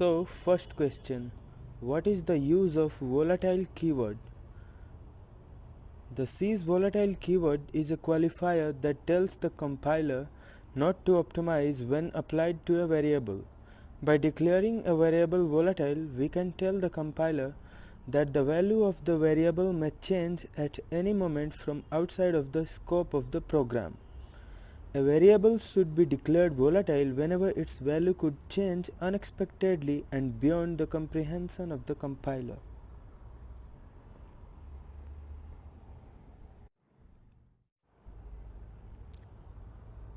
So first question, what is the use of volatile keyword? The C's volatile keyword is a qualifier that tells the compiler not to optimize when applied to a variable. By declaring a variable volatile, we can tell the compiler that the value of the variable may change at any moment from outside of the scope of the program. A variable should be declared volatile whenever its value could change unexpectedly and beyond the comprehension of the compiler.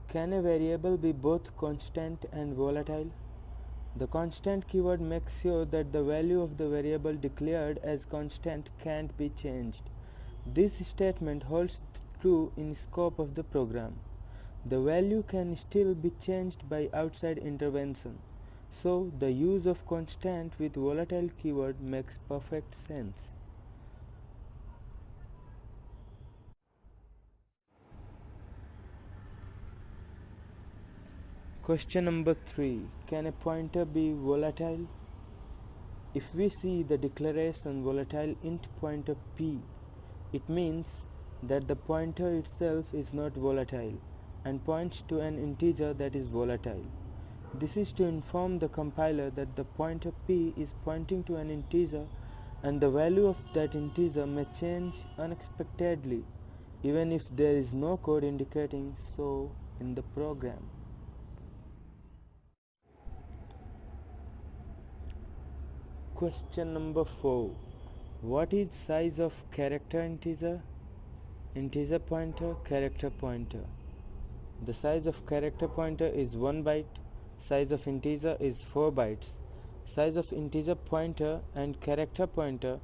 Can a variable be both constant and volatile? The constant keyword makes sure that the value of the variable declared as constant can't be changed. This statement holds true in scope of the program. The value can still be changed by outside intervention. So the use of constant with volatile keyword makes perfect sense. Question number 3. Can a pointer be volatile? If we see the declaration volatile int pointer p, it means that the pointer itself is not volatile and points to an integer that is volatile. This is to inform the compiler that the pointer p is pointing to an integer and the value of that integer may change unexpectedly even if there is no code indicating so in the program. Question number 4. What is size of character integer? Integer pointer, character pointer. The size of character pointer is 1 byte, size of integer is 4 bytes. Size of integer pointer and character pointer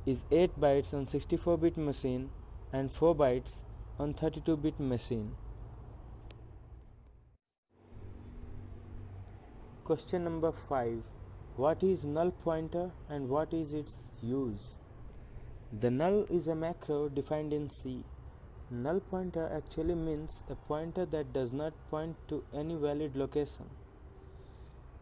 is 8 bytes on 64-bit machine and 4 bytes on 32-bit machine. Question number 5. What is null pointer and what is its use? The null is a macro defined in C. Null pointer actually means a pointer that does not point to any valid location.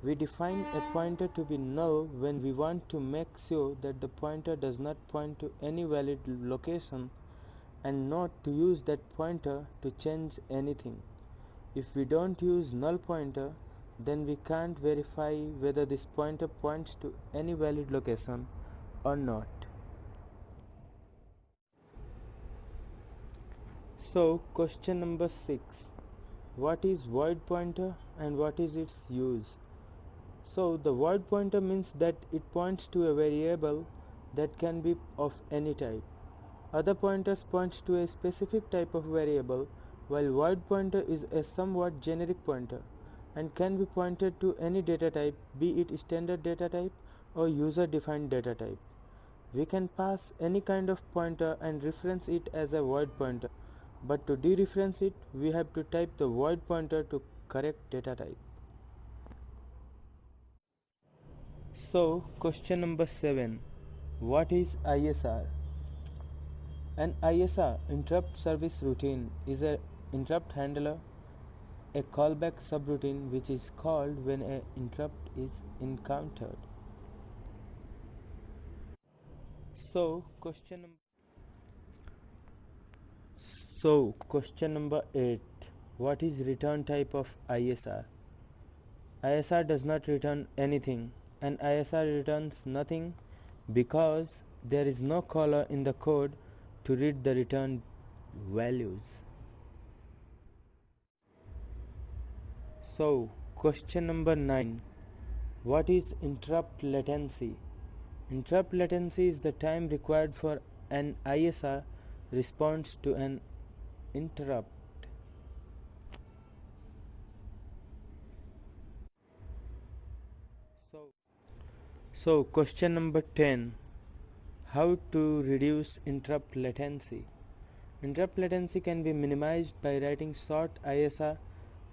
We define a pointer to be null when we want to make sure that the pointer does not point to any valid location and not to use that pointer to change anything. If we don't use null pointer, then we can't verify whether this pointer points to any valid location or not. So question number 6. What is void pointer and what is its use? So the void pointer means that it points to a variable that can be of any type. Other pointers points to a specific type of variable, while void pointer is a somewhat generic pointer and can be pointed to any data type, be it standard data type or user defined data type. We can pass any kind of pointer and reference it as a void pointer, but to dereference it, we have to type the void pointer to correct data type. So question number 7. What is ISR? An ISR, interrupt service routine, is an interrupt handler, a callback subroutine which is called when an interrupt is encountered. So question number 8. What is return type of ISR? ISR does not return anything, and ISR returns nothing because there is no caller in the code to read the return values. So question number 9. What is interrupt latency? Interrupt latency is the time required for an ISR response to an interrupt. So question number 10. How to reduce interrupt latency? Interrupt latency can be minimized by writing short ISR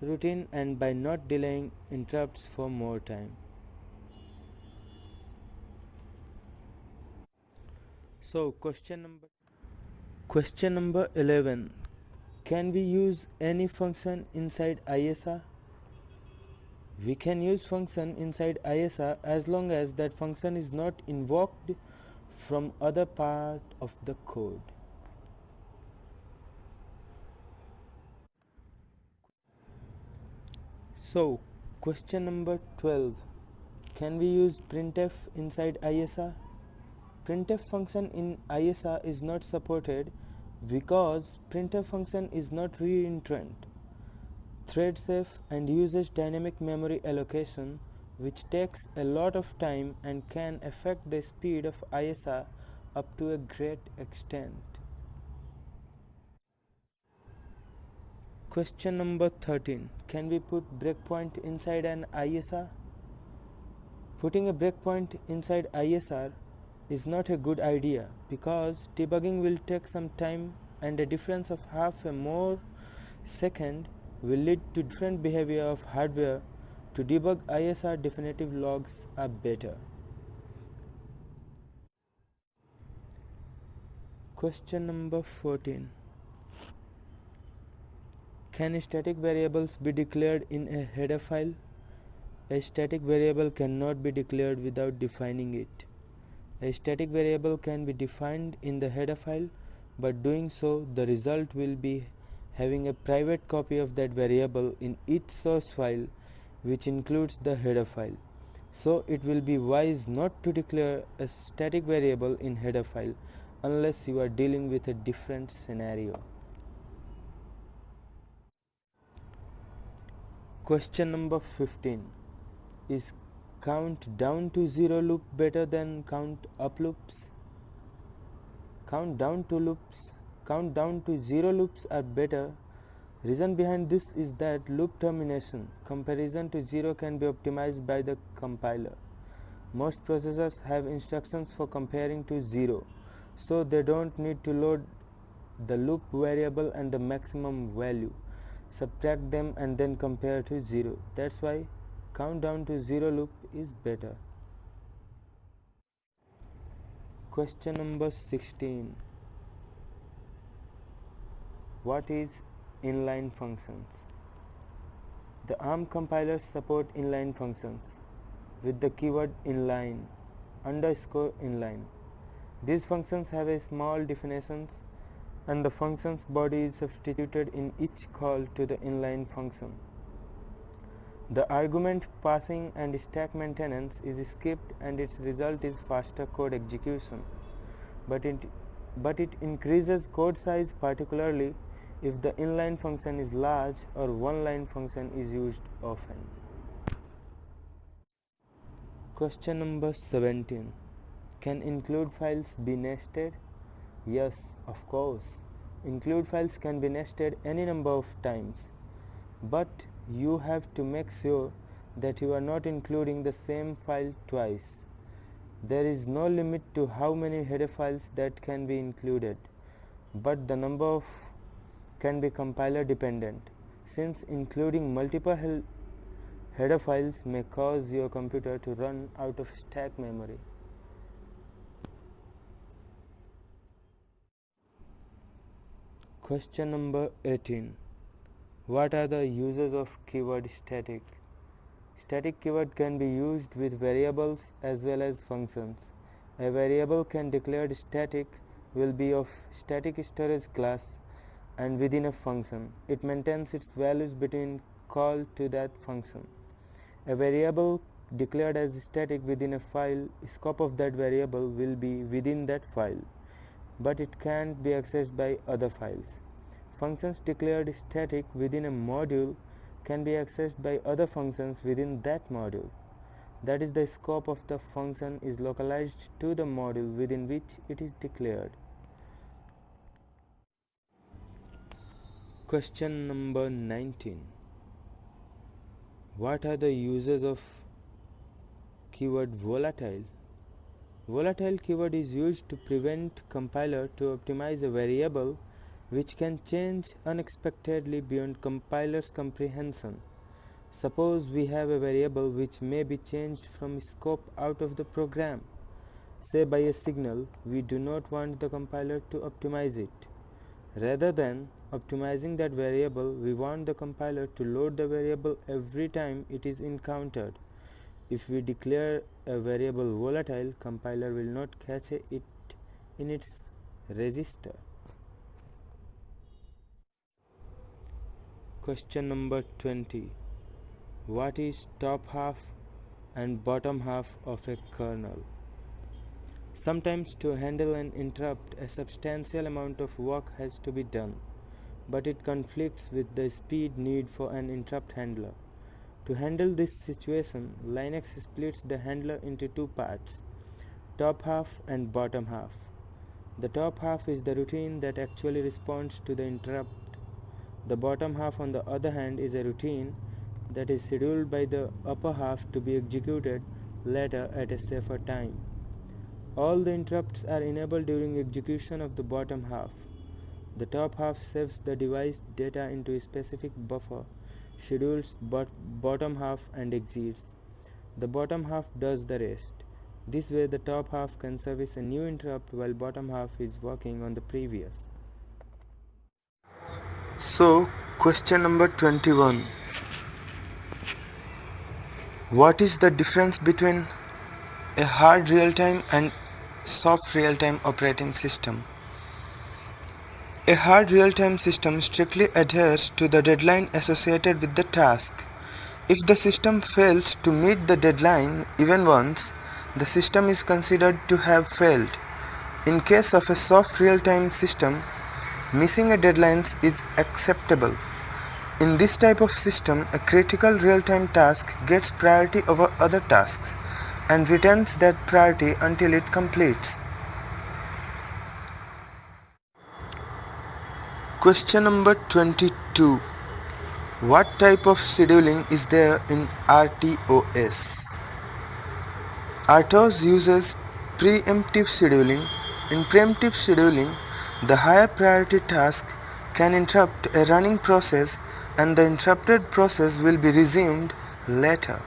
routine and by not delaying interrupts for more time. So question number 11. Can we use any function inside ISR? We can use function inside ISR as long as that function is not invoked from other part of the code. So, question number 12. Can we use printf inside ISR? Printf function in ISR is not supported because printf function is not reentrant, thread safe and uses dynamic memory allocation, which takes a lot of time and can affect the speed of ISR up to a great extent. Question number 13. Can we put breakpoint inside an ISR? Putting a breakpoint inside ISR is not a good idea because debugging will take some time and a difference of half a more second will lead to different behavior of hardware. To debug ISR, definitive logs are better. Question number 14. Can static variables be declared in a header file? A static variable cannot be declared without defining it. A static variable can be defined in the header file, but doing so, the result will be having a private copy of that variable in each source file, which includes the header file. So it will be wise not to declare a static variable in header file unless you are dealing with a different scenario. Question number 15. Is count down to 0 loop better than count up loops? Count down to 0 loops are better. Reason behind this is that loop termination comparison to 0 can be optimized by the compiler. Most processors have instructions for comparing to 0, so they don't need to load the loop variable and the maximum value, subtract them and then compare to 0. That's why count down to 0 loop is better. Question number 16. What is inline functions? The ARM compilers support inline functions with the keyword inline, _inline. These functions have a small definitions and the function's body is substituted in each call to the inline function. The argument passing and stack maintenance is skipped and its result is faster code execution, but it increases code size, particularly if the inline function is large or one line function is used often. Question number 17. Can include files be nested? Yes, of course. Include files can be nested any number of times, but you have to make sure that you are not including the same file twice. There is no limit to how many header files that can be included, but the number of can be compiler dependent, since including multiple header files may cause your computer to run out of stack memory. Question number 18. What are the uses of keyword static? Static keyword can be used with variables as well as functions. A variable can declared static will be of static storage class and within a function. It maintains its values between call to that function. A variable declared as static within a file, scope of that variable will be within that file, but it can't be accessed by other files. Functions declared static within a module can be accessed by other functions within that module. That is, the scope of the function is localized to the module within which it is declared. Question number 19. What are the uses of keyword volatile? Volatile keyword is used to prevent compiler to optimize a variable which can change unexpectedly beyond compiler's comprehension. Suppose we have a variable which may be changed from scope out of the program, say by a signal. We do not want the compiler to optimize it. Rather than optimizing that variable, we want the compiler to load the variable every time it is encountered. If we declare a variable volatile, compiler will not catch it in its register. Question number 20. What is top half and bottom half of a kernel? Sometimes to handle an interrupt, a substantial amount of work has to be done, but it conflicts with the speed need for an interrupt handler. To handle this situation, Linux splits the handler into two parts, top half and bottom half. The top half is the routine that actually responds to the interrupt. The bottom half, on the other hand, is a routine that is scheduled by the upper half to be executed later at a safer time. All the interrupts are enabled during execution of the bottom half. The top half saves the device data into a specific buffer, schedules bottom half and exits. The bottom half does the rest. This way the top half can service a new interrupt while bottom half is working on the previous. So, question number 21. What is the difference between a hard real-time and soft real-time operating system? A hard real-time system strictly adheres to the deadline associated with the task. If the system fails to meet the deadline even once, the system is considered to have failed. In case of a soft real-time system, missing a deadline is acceptable. In this type of system, a critical real-time task gets priority over other tasks and retains that priority until it completes. Question number 22. What type of scheduling is there in RTOS? RTOS uses preemptive scheduling. In preemptive scheduling, the higher priority task can interrupt a running process and the interrupted process will be resumed later.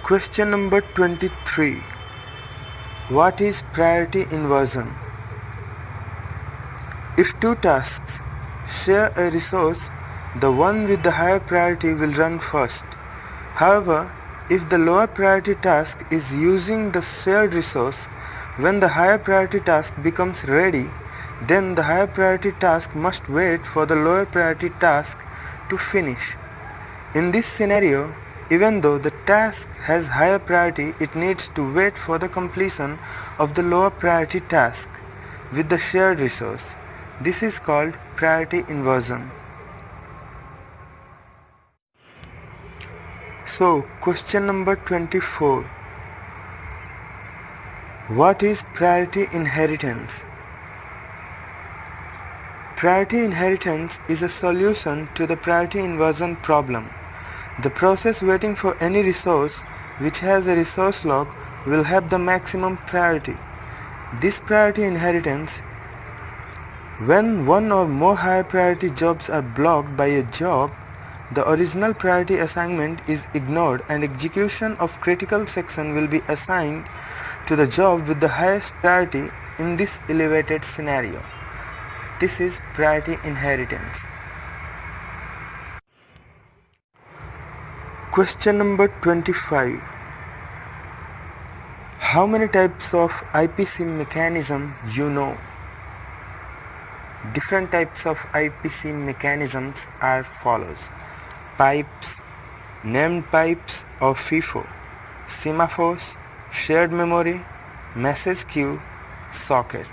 Question number 23. What is priority inversion? If two tasks share a resource, the one with the higher priority will run first. However, if the lower priority task is using the shared resource, when the higher priority task becomes ready, then the higher priority task must wait for the lower priority task to finish. In this scenario, even though the task has higher priority, it needs to wait for the completion of the lower priority task with the shared resource. This is called priority inversion. So, question number 24. What is priority inheritance? Priority inheritance is a solution to the priority inversion problem. The process waiting for any resource which has a resource lock will have the maximum priority. This priority inheritance, when one or more higher priority jobs are blocked by a job, the original priority assignment is ignored and execution of critical section will be assigned to the job with the highest priority in this elevated scenario. This is priority inheritance. Question number 25. How many types of IPC mechanism you know? Different types of IPC mechanisms are follows: pipes, named pipes or FIFO, semaphores, shared memory, message queue, socket.